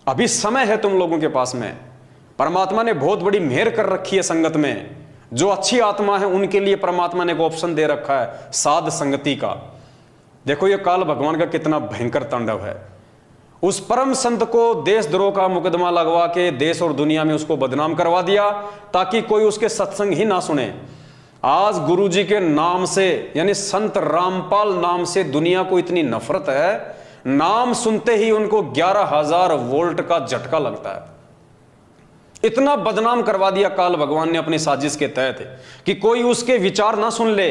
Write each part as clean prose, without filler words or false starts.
अभी समय है तुम लोगों के पास में। परमात्मा ने बहुत बड़ी मेहर कर रखी है संगत में। जो अच्छी आत्मा है उनके लिए परमात्मा ने एक ऑप्शन दे रखा है, साध संगति का। देखो ये काल भगवान का कितना भयंकर तांडव है। उस परम संत को देशद्रोह का मुकदमा लगवा के देश और दुनिया में उसको बदनाम करवा दिया ताकि कोई उसके सत्संग ही ना सुने। आज गुरुजी के नाम से, यानी संत रामपाल नाम से दुनिया को इतनी नफरत है, नाम सुनते ही उनको 11,000 वोल्ट का झटका लगता है। इतना बदनाम करवा दिया काल भगवान ने अपनी साजिश के तहत कि कोई उसके विचार ना सुन ले,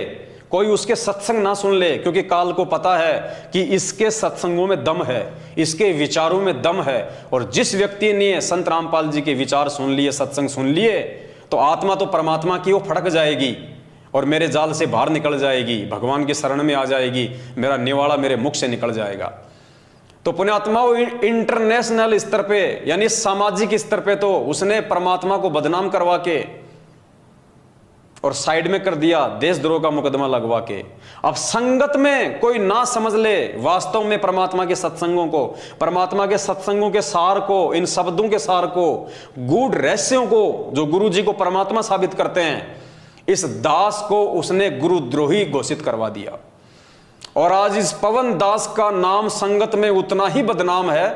कोई उसके सत्संग ना सुन ले, क्योंकि काल को पता है कि इसके सत्संगों में दम है, इसके विचारों में दम है। और जिस व्यक्ति ने संत रामपाल जी के विचार सुन लिए, सत्संग सुन लिए, तो आत्मा तो परमात्मा की वो फड़क जाएगी और मेरे जाल से बाहर निकल जाएगी, भगवान की शरण में आ जाएगी, मेरा निवाड़ा मेरे मुख से निकल जाएगा। तो पुण्यात्माओं, इंटरनेशनल स्तर पे यानी सामाजिक स्तर पे तो उसने परमात्मा को बदनाम करवा के और साइड में कर दिया, देशद्रोह का मुकदमा लगवा के। अब संगत में कोई ना समझ ले वास्तव में परमात्मा के सत्संगों को, परमात्मा के सत्संगों के सार को, इन शब्दों के सार को, गूढ़ रहस्यों को जो गुरु जी को परमात्मा साबित करते हैं, इस दास को उसने गुरुद्रोही घोषित करवा दिया। और आज इस पवन दास का नाम संगत में उतना ही बदनाम है,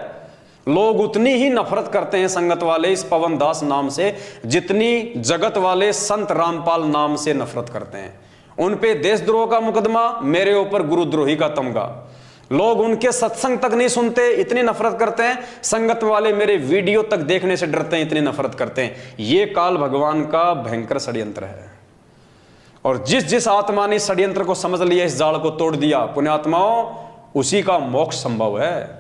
लोग उतनी ही नफरत करते हैं संगत वाले इस पवन दास नाम से, जितनी जगत वाले संत रामपाल नाम से नफरत करते हैं। उन पे देशद्रोह का मुकदमा, मेरे ऊपर गुरुद्रोही का तमगा। लोग उनके सत्संग तक नहीं सुनते, इतनी नफरत करते हैं। संगत वाले मेरे वीडियो तक देखने से डरते हैं, इतनी नफरत करते हैं। ये काल भगवान का भयंकर षड्यंत्र है। और जिस जिस आत्मा ने षड्यंत्र को समझ लिया, इस जाल को तोड़ दिया, पुण्यात्माओं, उसी का मोक्ष संभव है।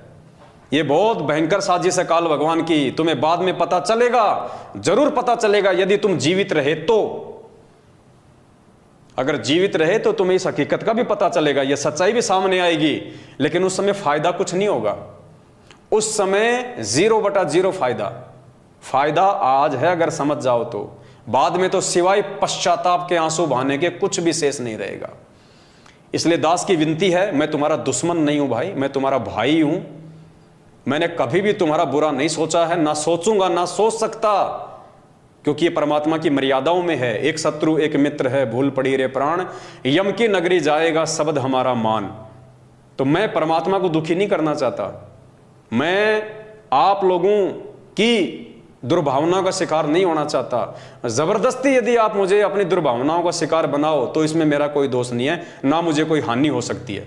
ये बहुत भयंकर साजिश है काल भगवान की। तुम्हें बाद में पता चलेगा, जरूर पता चलेगा, यदि तुम जीवित रहे तो। अगर जीवित रहे तो तुम्हें इस हकीकत का भी पता चलेगा, यह सच्चाई भी सामने आएगी। लेकिन उस समय फायदा कुछ नहीं होगा, उस समय 0/0 फायदा। फायदा आज है अगर समझ जाओ तो, बाद में तो सिवाय पश्चाताप के आंसू बहाने के कुछ भी शेष नहीं रहेगा। इसलिए दास की विनती है, मैं तुम्हारा दुश्मन नहीं हूं भाई, मैं तुम्हारा भाई हूं। मैंने कभी भी तुम्हारा बुरा नहीं सोचा है, ना सोचूंगा, ना सोच सकता, क्योंकि ये परमात्मा की मर्यादाओं में है। एक शत्रु एक मित्र है, भूल पड़ी रे प्राण, यम की नगरी जाएगा शब्द हमारा मान। तो मैं परमात्मा को दुखी नहीं करना चाहता, मैं आप लोगों की दुर्भावनाओं का शिकार नहीं होना चाहता। जबरदस्ती यदि आप मुझे अपनी दुर्भावनाओं का शिकार बनाओ तो इसमें मेरा कोई दोष नहीं है, ना मुझे कोई हानि हो सकती है।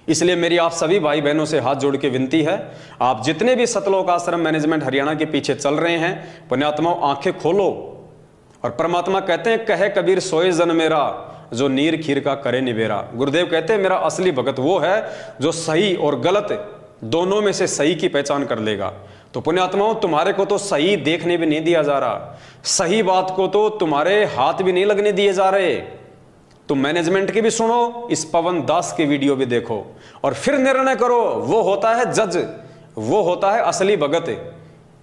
इसलिए मेरी आप सभी भाई बहनों से हाथ जोड़ के विनती है, आप जितने भी सतलोक आश्रम मैनेजमेंट हरियाणा के पीछे चल रहे हैं, पुण्यात्माओं आंखें खोलो। और परमात्मा कहते हैं, कहे कबीर सोए जन मेरा, जो नीर खीर का करे निबेरा। गुरुदेव कहते हैं, मेरा असली भगत वो है जो सही और गलत दोनों में से सही की पहचान कर लेगा। तो पुण्यात्माओं, तुम्हारे को तो सही देखने भी नहीं दिया जा रहा, सही बात को तो तुम्हारे हाथ भी नहीं लगने दिए जा रहे। तुम मैनेजमेंट की भी सुनो, इस पवन दास की वीडियो भी देखो और फिर निर्णय करो। वो होता है जज, वो होता है असली भगत।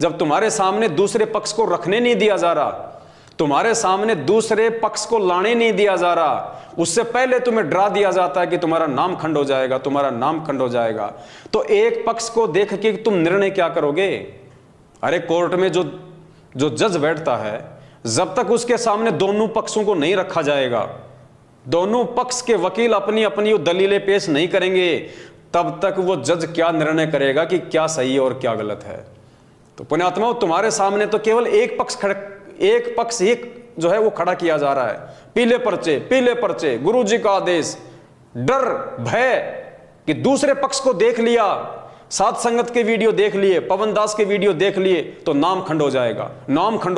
जब तुम्हारे सामने दूसरे पक्ष को रखने नहीं दिया जा रहा, तुम्हारे सामने दूसरे पक्ष को लाने नहीं दिया जा रहा, उससे पहले तुम्हें डरा दिया जाता है कि तुम्हारा नाम खंड हो जाएगा, तुम्हारा नाम खंड हो जाएगा, तो एक पक्ष को देख के तुम निर्णय क्या करोगे? अरे कोर्ट में जो जज बैठता है, जब तक उसके सामने दोनों पक्षों को नहीं रखा जाएगा, दोनों पक्ष के वकील अपनी अपनी दलीलें पेश नहीं करेंगे, तब तक वो जज क्या निर्णय करेगा कि क्या सही है और क्या गलत है। तो पुण्यात्माओं, तुम्हारे सामने तो केवल एक पक्ष एक जो है वो खड़ा किया जा रहा है। पीले पर्चे, गुरु जी का आदेश, डर भय कि दूसरे पक्ष को देख लिया, साध संगत के वीडियो देख लिए, पवन दास के वीडियो देख लिए तो नाम खंड हो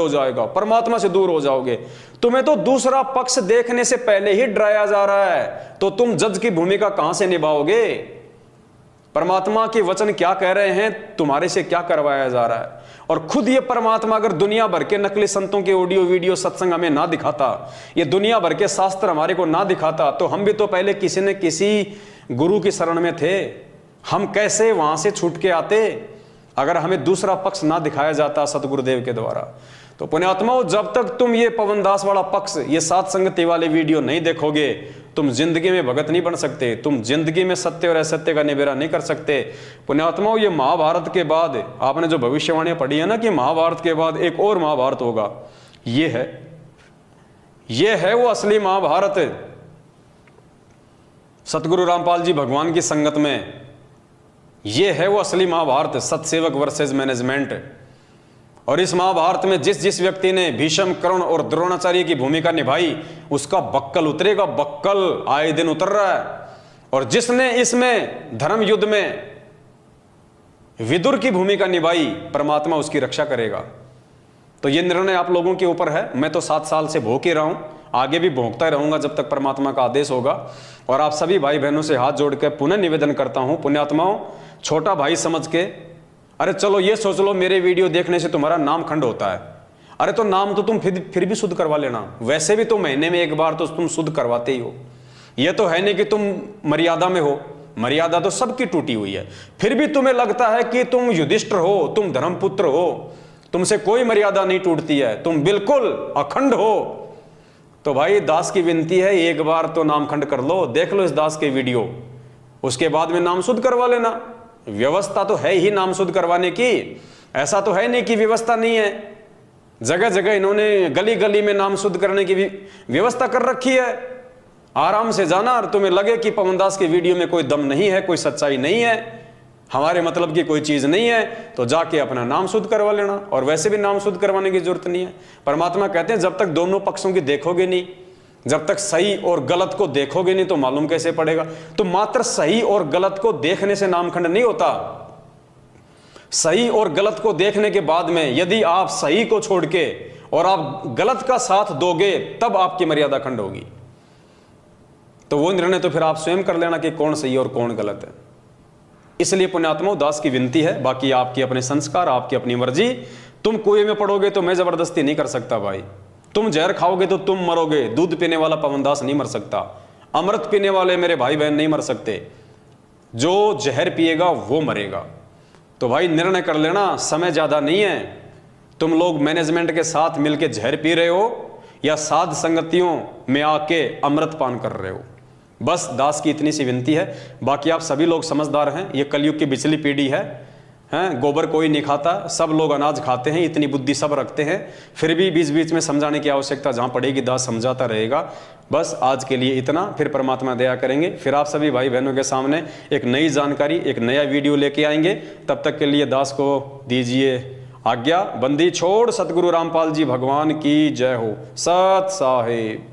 जाएगा, परमात्मा से दूर हो जाओगे। तुम्हें तो दूसरा पक्ष देखने से पहले ही डराया जा रहा है, तो तुम जज की भूमिका कहां से निभाओगे? परमात्मा के वचन क्या कह रहे हैं, तुम्हारे से क्या करवाया जा रहा है? और खुद ये परमात्मा अगर दुनिया भर के नकली संतों के ऑडियो वीडियो सत्संग हमें ना दिखाता, ये दुनिया भर के शास्त्र हमारे को ना दिखाता, तो हम भी तो पहले किसी न किसी गुरु की शरण में थे। हम कैसे वहां से छूट के आते अगर हमें दूसरा पक्ष ना दिखाया जाता सतगुरुदेव के द्वारा? तो पुण्यात्माओं, जब तक तुम ये पवन दास वाला पक्ष, ये सात संगति वाले वीडियो नहीं देखोगे, तुम जिंदगी में भगत नहीं बन सकते, तुम जिंदगी में सत्य और असत्य का निबेरा नहीं कर सकते। पुण्यात्माओं, ये महाभारत के बाद आपने जो भविष्यवाणियां पढ़ी है ना कि महाभारत के बाद एक और महाभारत होगा, ये है वो असली महाभारत। सतगुरु रामपाल जी भगवान की संगत में ये है वो असली महाभारत, सतसेवक वर्सेस मैनेजमेंट। और इस महाभारत में जिस जिस व्यक्ति ने भीष्म, कर्ण और द्रोणाचार्य की भूमिका निभाई, उसका बक्कल उतरेगा, बक्कल आए दिन उतर रहा है। और जिसने इसमें धर्म युद्ध में विदुर की भूमिका निभाई, परमात्मा उसकी रक्षा करेगा। तो ये निर्णय आप लोगों के ऊपर है। मैं तो 7 साल से भोंक ही रहा हूं, आगे भी भोंकता रहूंगा जब तक परमात्मा का आदेश होगा। और आप सभी भाई बहनों से हाथ जोड़ के पुनः निवेदन करता हूं, पुण्यात्माओं, छोटा भाई समझ के, अरे चलो ये सोच लो मेरे वीडियो देखने से तुम्हारा नाम खंड होता है, अरे तो नाम तो तुम फिर भी शुद्ध करवा लेना, वैसे भी तो महीने में एक बार तो तुम शुद्ध करवाते ही हो। ये तो है नहीं कि तुम मर्यादा में हो, मर्यादा तो सबकी टूटी हुई है। फिर भी तुम्हें लगता है कि तुम युधिष्ठिर हो, तुम धर्मपुत्र हो, तुमसे कोई मर्यादा नहीं टूटती है, तुम बिल्कुल अखंड हो। तो भाई दास की विनती है, एक बार तो नाम खंड कर लो, देख लो इस दास के वीडियो, उसके बाद में नाम शुद्ध करवा लेना। व्यवस्था तो है ही नाम शुद्ध करवाने की, ऐसा तो है नहीं कि व्यवस्था नहीं है। जगह जगह इन्होंने गली गली में नाम शुद्ध करने की व्यवस्था कर रखी है। आराम से जाना, और तुम्हें लगे कि पवनदास के वीडियो में कोई दम नहीं है, कोई सच्चाई नहीं है, हमारे मतलब की कोई चीज नहीं है, तो जाके अपना नाम शुद्ध करवा लेना। और वैसे भी नाम शुद्ध करवाने की जरूरत नहीं है। परमात्मा कहते हैं जब तक दोनों पक्षों की देखोगे नहीं, जब तक सही और गलत को देखोगे नहीं, तो मालूम कैसे पड़ेगा। तो मात्र सही और गलत को देखने से नामखंड नहीं होता। सही और गलत को देखने के बाद में यदि आप सही को छोड़ के और आप गलत का साथ दोगे, तब आपकी मर्यादा खंड होगी। तो वो निर्णय तो फिर आप स्वयं कर लेना कि कौन सही और कौन गलत है। इसलिए पुण्यात्माओं, दास की विनती है, बाकी आपकी अपने संस्कार, आपकी अपनी मर्जी। तुम कुएं में पड़ोगे तो मैं जबरदस्ती नहीं कर सकता भाई, तुम जहर खाओगे तो तुम मरोगे। दूध पीने वाला पवनदास नहीं मर सकता, अमृत पीने वाले मेरे भाई बहन नहीं मर सकते, जो जहर पिएगा वो मरेगा। तो भाई निर्णय कर लेना, समय ज्यादा नहीं है। तुम लोग मैनेजमेंट के साथ मिलकर जहर पी रहे हो या साध संगतियों में आके अमृत पान कर रहे हो। बस दास की इतनी सी विनती है। बाकी आप सभी लोग समझदार हैं, ये कलयुग की बिचली पीढ़ी है। गोबर कोई नहीं खाता, सब लोग अनाज खाते हैं, इतनी बुद्धि सब रखते हैं। फिर भी बीच बीच में समझाने की आवश्यकता जहां पड़ेगी दास समझाता रहेगा। बस आज के लिए इतना, फिर परमात्मा दया करेंगे, फिर आप सभी भाई बहनों के सामने एक नई जानकारी, एक नया वीडियो लेके आएंगे। तब तक के लिए दास को दीजिए आज्ञा। बंदी छोड़ सतगुरु रामपाल जी भगवान की जय हो। सत साहिब।